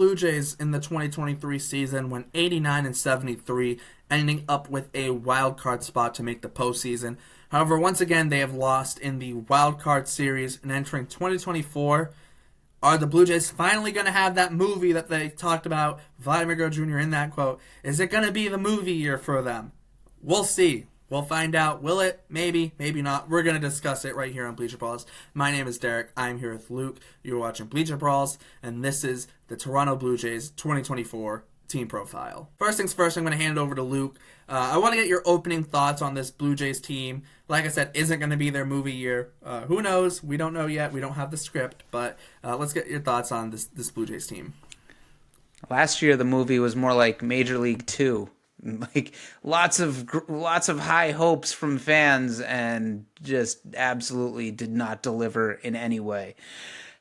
Blue Jays in the 2023 season went 89-73, ending up with a wild card spot to make the postseason. However, once again, they have lost in the wild card series and entering 2024. Are the Blue Jays finally going to have that movie that they talked about, Vladimir Guerrero Jr. in that quote? Is it going to be the movie year for them? We'll see. We'll find out. Will it? Maybe, maybe not. We're going to discuss it right here on Bleacher Brawls. My name is Derek. I'm here with Luke. You're watching Bleacher Brawls, and this is the Toronto Blue Jays 2024 team profile. First things first, I'm going to hand it over to Luke. I want to get your opening thoughts on this Blue Jays team. Like I said, isn't going to be their movie year. Who knows? We don't know yet. We don't have the script, but let's get your thoughts on this Blue Jays team. Last year, the movie was more like Major League 2. Like lots of high hopes from fans, and just absolutely did not deliver in any way.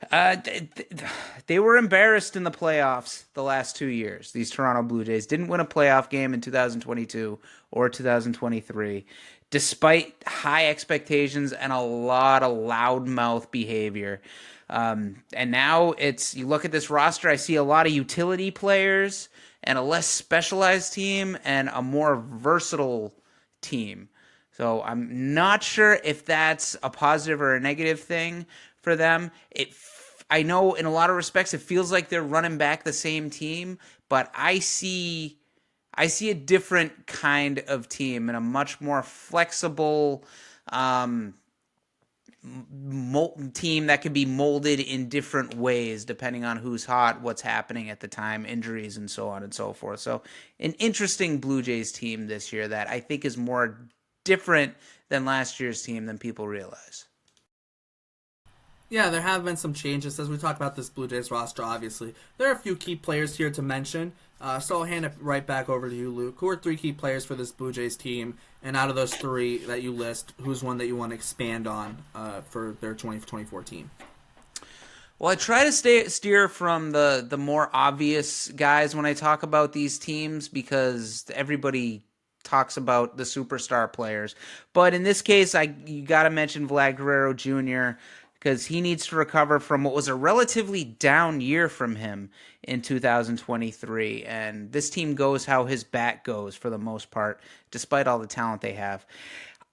They were embarrassed in the playoffs the last 2 years. These Toronto Blue Jays didn't win a playoff game in 2022 or 2023, despite high expectations and a lot of loudmouth behavior. And now you look at this roster, I see a lot of utility players and a less specialized team and a more versatile team. So I'm not sure if that's a positive or a negative thing for them. I know in a lot of respects it feels like they're running back the same team, but I see a different kind of team and a much more flexible team that can be molded in different ways depending on who's hot, what's happening at the time, injuries, and so on and so forth. So an interesting Blue Jays team this year that I think is more different than last year's team than people realize. Yeah, there have been some changes as we talk about this Blue Jays roster, obviously. There are a few key players here to mention, so I'll hand it right back over to you, Luke. Who are three key players for this Blue Jays team? And out of those three that you list, who's one that you want to expand on for their 2024 team? Well, I try to steer from the more obvious guys when I talk about these teams because everybody talks about the superstar players. But in this case, you got to mention Vlad Guerrero Jr., because he needs to recover from what was a relatively down year from him in 2023. And this team goes how his bat goes for the most part, despite all the talent they have.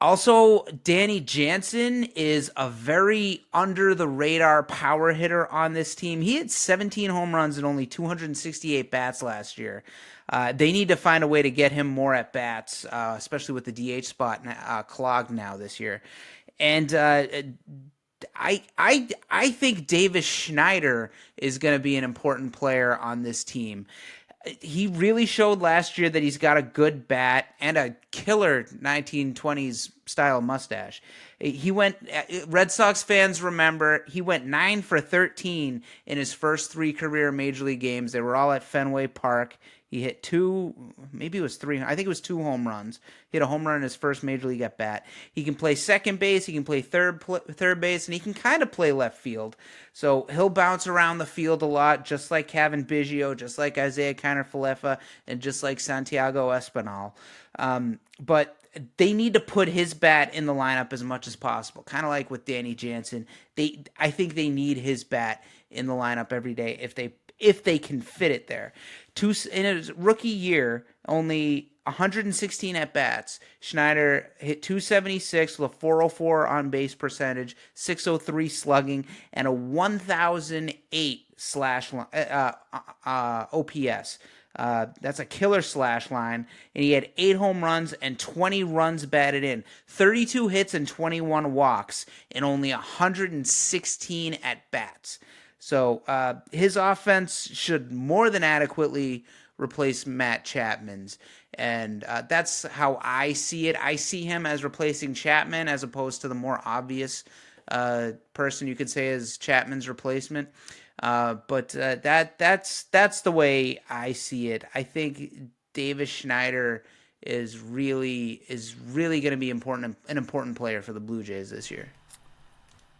Also, Danny Jansen is a very under-the-radar power hitter on this team. He had 17 home runs and only 268 bats last year. They need to find a way to get him more at-bats, especially with the DH spot clogged now this year. And I think Davis Schneider is going to be an important player on this team. He really showed last year that he's got a good bat and a killer 1920s style mustache. Red Sox fans remember, he went 9 for 13 in his first 3 career Major League games. They were all at Fenway Park. He hit 2, maybe it was 3, I think it was 2 home runs. He hit a home run in his first Major League at bat. He can play second base, he can play third base, and he can kind of play left field. So he'll bounce around the field a lot, just like Kevin Biggio, just like Isaiah Kiner-Falefa, and just like Santiago Espinal. But they need to put his bat in the lineup as much as possible, kind of like with Danny Jansen. I think they need his bat in the lineup every day if they can fit it there. In his rookie year, only 116 at-bats. Schneider hit 276 with a 404 on-base percentage, 603 slugging, and a 1,008 OPS. That's a killer slash line, and he had 8 home runs and 20 runs batted in, 32 hits and 21 walks, and only 116 at-bats. So his offense should more than adequately replace Matt Chapman's. And that's how I see it. I see him as replacing Chapman as opposed to the more obvious person you could say is Chapman's replacement. But that's the way I see it. I think Davis Schneider is really going to be an important player for the Blue Jays this year.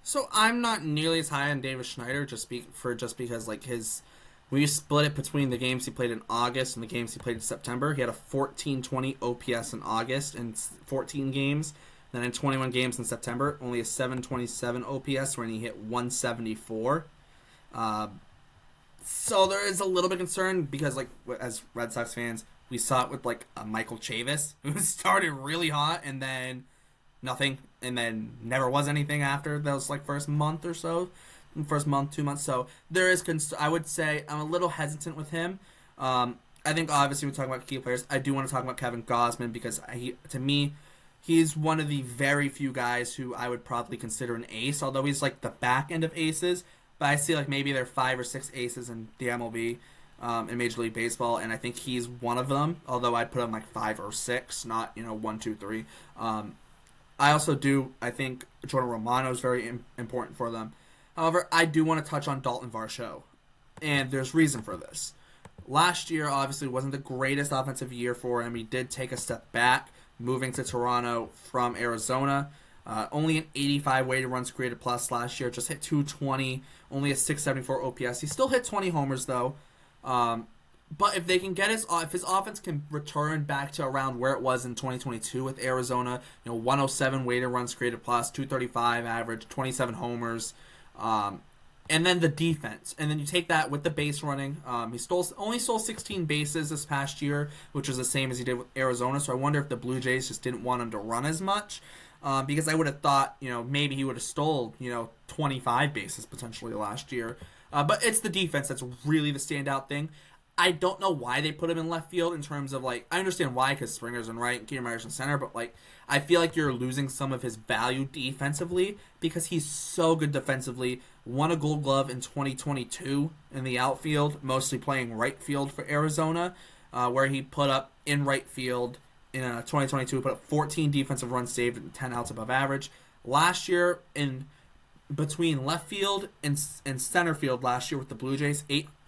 So I'm not nearly as high on Davis Schneider just because like when you split it between the games he played in August and the games he played in September, he had a 1420 OPS in August in 14 games. Then in 21 games in September, only a 727 OPS when he hit 174. So there is a little bit of concern because, like, as Red Sox fans, we saw it with like Michael Chavis, who started really hot and then nothing, and then never was anything after those like first month or so, first month 2 months. So there is I would say I'm a little hesitant with him. I think obviously we're talking about key players. I do want to talk about Kevin Gausman because to me, he's one of the very few guys who I would probably consider an ace, although he's like the back end of aces. But I see like maybe there are 5 or 6 aces in the MLB, in Major League Baseball, and I think he's one of them. Although I'd put him like 5 or 6, not 1, 2, 3. I also do. I think Jordan Romano is very important for them. However, I do want to touch on Dalton Varsho, and there's reason for this. Last year, obviously, wasn't the greatest offensive year for him. He did take a step back, moving to Toronto from Arizona. Only an 85 weighted runs created plus last year. Just hit 220. Only a 674 OPS. He still hit 20 homers, though. But if they can get if his offense can return back to around where it was in 2022 with Arizona, 107 weighted runs created plus, 235 average, 27 homers, and then the defense, and then you take that with the base running. He only stole 16 bases this past year, which was the same as he did with Arizona. So I wonder if the Blue Jays just didn't want him to run as much, because I would have thought maybe he would have stole 25 bases potentially last year. But it's the defense that's really the standout thing. I don't know why they put him in left field in terms of, like, I understand why, because Springer's in right and Kiermaier's in center, but, like, I feel like you're losing some of his value defensively because he's so good defensively. Won a Gold Glove in 2022 in the outfield, mostly playing right field for Arizona, where he put up in right field in 2022, put up 14 defensive runs saved and 10 outs above average. Last year in between left field and center field last year with the Blue Jays,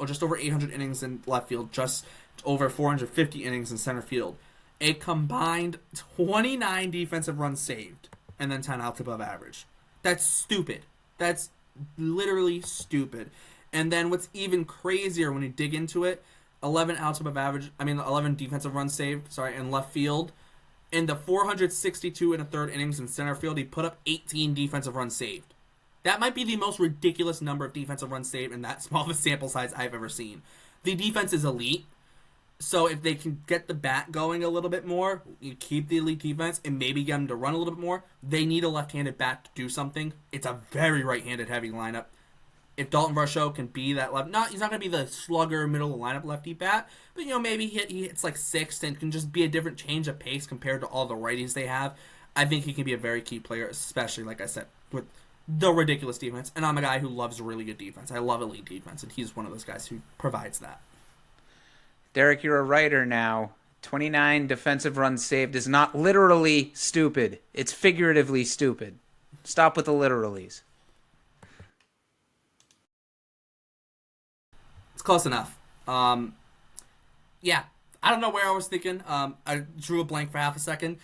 just over 800 innings in left field, just over 450 innings in center field. A combined 29 defensive runs saved and then 10 outs above average. That's stupid. That's literally stupid. And then what's even crazier when you dig into it, 11 defensive runs saved, in left field. In the 462 and a third innings in center field, he put up 18 defensive runs saved. That might be the most ridiculous number of defensive runs saved in that small of a sample size I've ever seen. The defense is elite, so if they can get the bat going a little bit more, you keep the elite defense, and maybe get them to run a little bit more, they need a left-handed bat to do something. It's a very right-handed heavy lineup. If Dalton Varsho can be that he's not going to be the slugger middle of the lineup lefty bat, but maybe he hits like sixth and can just be a different change of pace compared to all the righties they have. I think he can be a very key player, especially, like I said, with the ridiculous defense. And I'm a guy who loves really good defense. I love elite defense, and he's one of those guys who provides that. Derek, you're a writer now. 29 defensive runs saved is not literally stupid. It's figuratively stupid. Stop with the literalies. It's close enough. Yeah, I don't know where I was thinking. I drew a blank for half a second.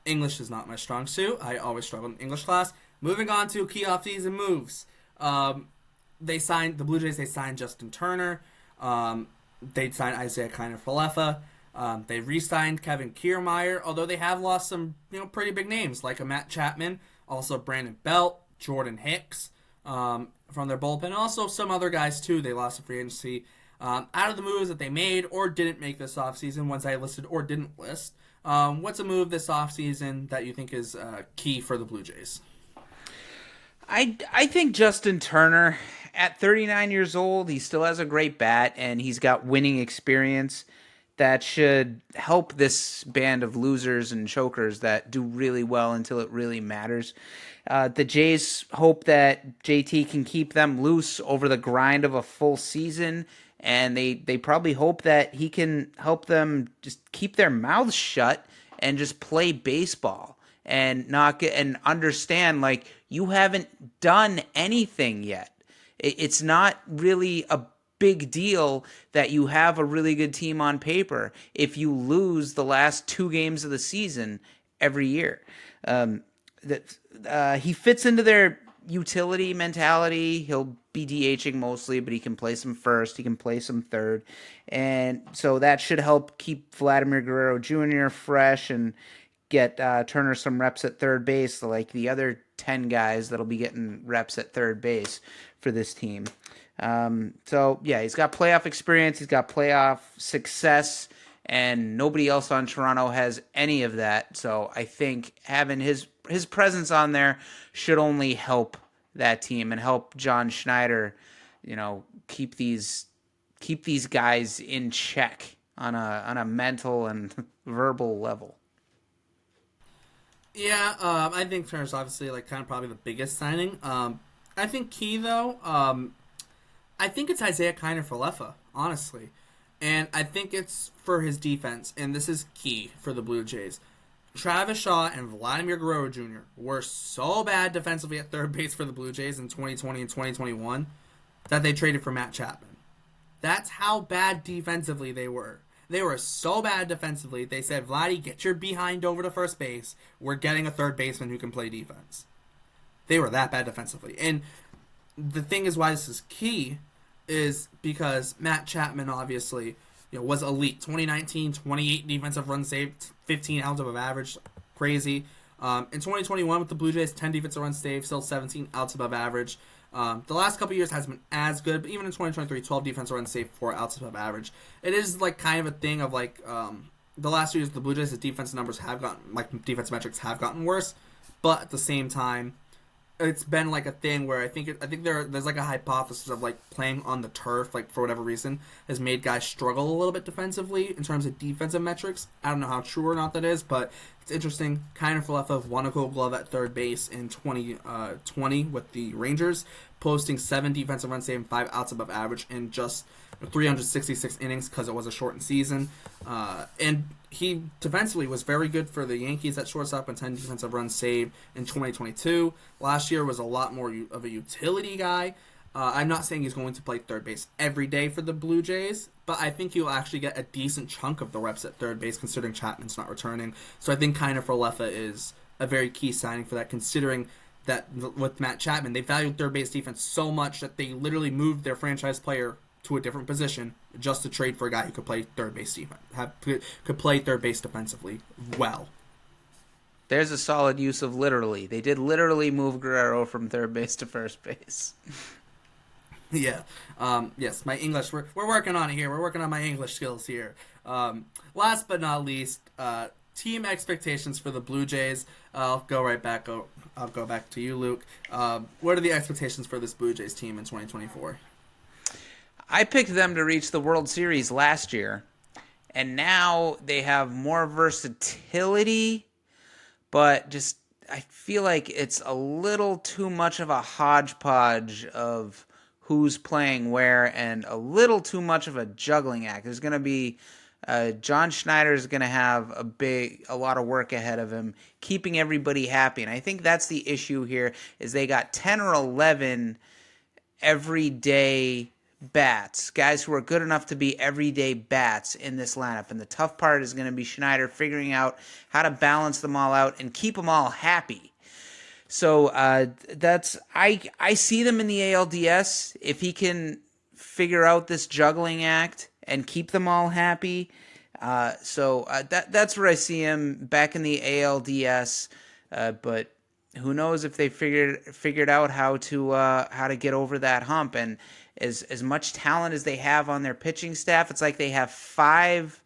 English is not my strong suit. I always struggle in English class. Moving on to key offseason moves. The Blue Jays. They signed Justin Turner. They signed Isaiah Kiner-Falefa. They re-signed Kevin Kiermaier, although they have lost some pretty big names like a Matt Chapman, also Brandon Belt, Jordan Hicks from their bullpen, and also some other guys too. They lost to free agency. Out of the moves that they made or didn't make this offseason, ones I listed or didn't list, what's a move this offseason that you think is key for the Blue Jays? I think Justin Turner, at 39 years old, he still has a great bat, and he's got winning experience that should help this band of losers and chokers that do really well until it really matters. The Jays hope that JT can keep them loose over the grind of a full season, and they probably hope that he can help them just keep their mouths shut and just play baseball and not get and understand, like, you haven't done anything yet. It's not really a big deal that you have a really good team on paper if you lose the last 2 games of the season every year. He fits into their utility mentality. He'll be DHing mostly, but he can play some first. He can play some third. And so that should help keep Vladimir Guerrero Jr. fresh and get Turner some reps at third base, like the other 10 guys that'll be getting reps at third base for this team. So yeah, he's got playoff experience, he's got playoff success, and nobody else on Toronto has any of that. So I think having his presence on there should only help that team and help John Schneider, keep these guys in check on a mental and verbal level. Yeah, I think Turner's obviously like kind of probably the biggest signing. I think key though, I think it's Isaiah Kiner for Falefa, honestly, and I think it's for his defense, and this is key for the Blue Jays. Travis Shaw and Vladimir Guerrero Jr. were so bad defensively at third base for the Blue Jays in 2020 and 2021 that they traded for Matt Chapman. That's how bad defensively they were. They were so bad defensively, they said, Vladdy, get your behind over to first base. We're getting a third baseman who can play defense. They were that bad defensively. And the thing is why this is key is because Matt Chapman, obviously, was elite. 2019, 28 defensive runs saved, 15 outs above average. Crazy. In 2021 with the Blue Jays, 10 defensive runs saved, still 17 outs above average. The last couple years hasn't been as good, but even in 2023, 12 defensive runs saved, 4 outs above average. It is like kind of a thing of like the last 2 years of the Blue Jays, the defense numbers have gotten, like defense metrics have gotten worse, but at the same time, it's been like a thing where I think there's like a hypothesis of like playing on the turf, like for whatever reason, has made guys struggle a little bit defensively in terms of defensive metrics. I don't know how true or not that is, but it's interesting. Kiner Falefa won a Gold Glove at third base in 2020 with the Rangers, posting 7 defensive runs saved and 5 outs above average in just 366 innings because it was a shortened season. And he defensively was very good for the Yankees at shortstop and 10 defensive runs saved in 2022. Last year was a lot more of a utility guy. I'm not saying he's going to play third base every day for the Blue Jays, but I think he'll actually get a decent chunk of the reps at third base considering Chapman's not returning. So I think Kiner Falefa is a very key signing for that, considering that with Matt Chapman, they valued third base defense so much that they literally moved their franchise player to a different position just to trade for a guy who could play third base defense, could play third base defensively well. There's a solid use of literally. They did literally move Guerrero from third base to first base. Yeah. Yes, my English. We're working on it here. We're working on my English skills here. Last but not least, team expectations for the Blue Jays. I'll go back to you, Luke. What are the expectations for this Blue Jays team in 2024? I picked them to reach the World Series last year, and now they have more versatility, but just I feel like it's a little too much of a hodgepodge of who's playing where and a little too much of a juggling act. There's going to be John Schneider is going to have a lot of work ahead of him, keeping everybody happy. And I think that's the issue here is they got 10 or 11 everyday bats, guys who are good enough to be everyday bats in this lineup. And the tough part is going to be Schneider figuring out how to balance them all out and keep them all happy. So I see them in the ALDS. If he can figure out this juggling act and keep them all happy, that's where I see him back in the ALDS. But who knows if they figured out how to get over that hump. And as much talent as they have on their pitching staff, it's like they have five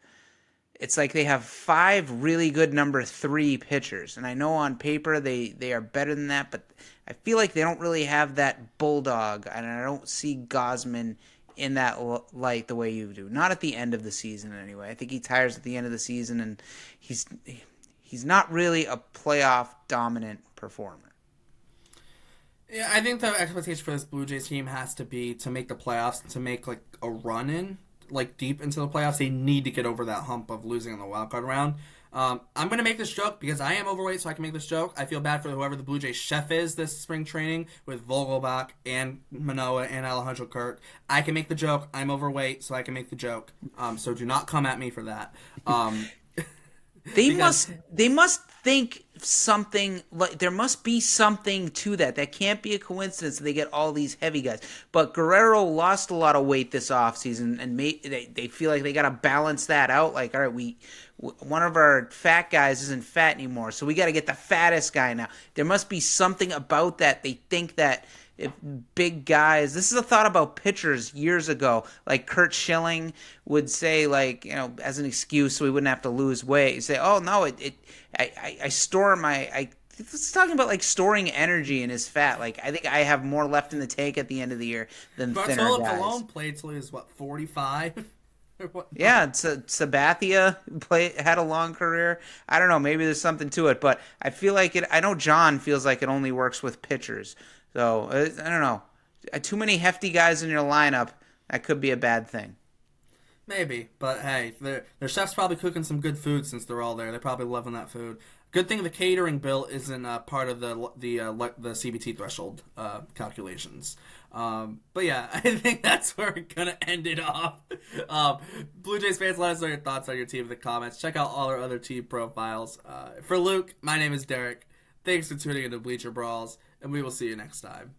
really good number 3 pitchers. And I know on paper they are better than that, but I feel like they don't really have that bulldog, and I don't see Gausman in that light the way you do. Not at the end of the season anyway. I think he tires at the end of the season, and he's not really a playoff dominant performer. Yeah, I think the expectation for this Blue Jays team has to be to make the playoffs, to make like a run in, like deep into the playoffs. They need to get over that hump of losing in the wild card round. I'm going to make this joke because I am overweight, so I can make this joke. I feel bad for whoever the Blue Jays chef is this spring training with Vogelbach and Manoah and Alejandro Kirk. I can make the joke. I'm overweight, so I can make the joke. So do not come at me for that. They must think something, like there must be something to that. That can't be a coincidence that they get all these heavy guys. But Guerrero lost a lot of weight this offseason, and they feel like they got to balance that out. Like, all right, one of our fat guys isn't fat anymore, so we got to get the fattest guy now. There must be something about that. They think that if big guys. This is a thought about pitchers years ago. Like Kurt Schilling would say, like, as an excuse so he wouldn't have to lose weight. He'd say, "Oh no, I store my." It's talking about like storing energy in his fat. Like I think I have more left in the tank at the end of the year than thinner Bartolo guys. Colon played till he was 45. Yeah, Sabathia had a long career. I don't know. Maybe there's something to it, but I feel like it. I know John feels like it only works with pitchers. So I don't know. Too many hefty guys in your lineup. That could be a bad thing. Maybe, but hey, their chef's probably cooking some good food since they're all there. They're probably loving that food. Good thing the catering bill isn't part of the CBT threshold calculations. But yeah, I think that's where we're gonna end it off. Blue Jays fans, let us know your thoughts on your team in the comments. Check out all our other team profiles. For Luke, my name is Derek. Thanks for tuning into Bleacher Brawls, and we will see you next time.